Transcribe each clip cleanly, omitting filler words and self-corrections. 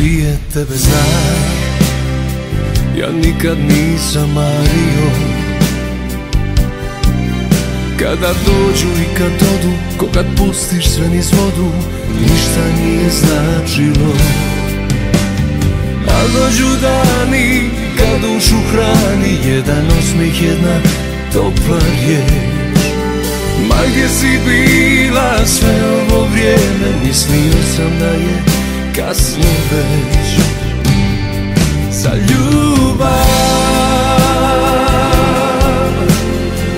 prije tebe znam, ja nikad nisam mario. Kada dođu i kad odu, ko kad pustiš sve niz vodu, ništa nije značilo. A dođu dani kad dušu hrani jedan osmih, jedna topla riječ. Ma gdje si bila sve ovo vrijeme, mislio sam da je kasno već za ljubav.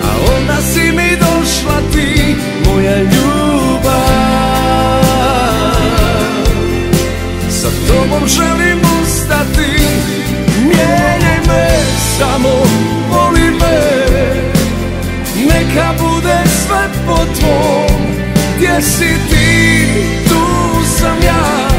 A onda si mi došla ti, moja ljubav. Sa tobom želim ustati, mijenjaj me, samo voli me. Neka bude sve po tvom, gdje si ti, tu sam ja.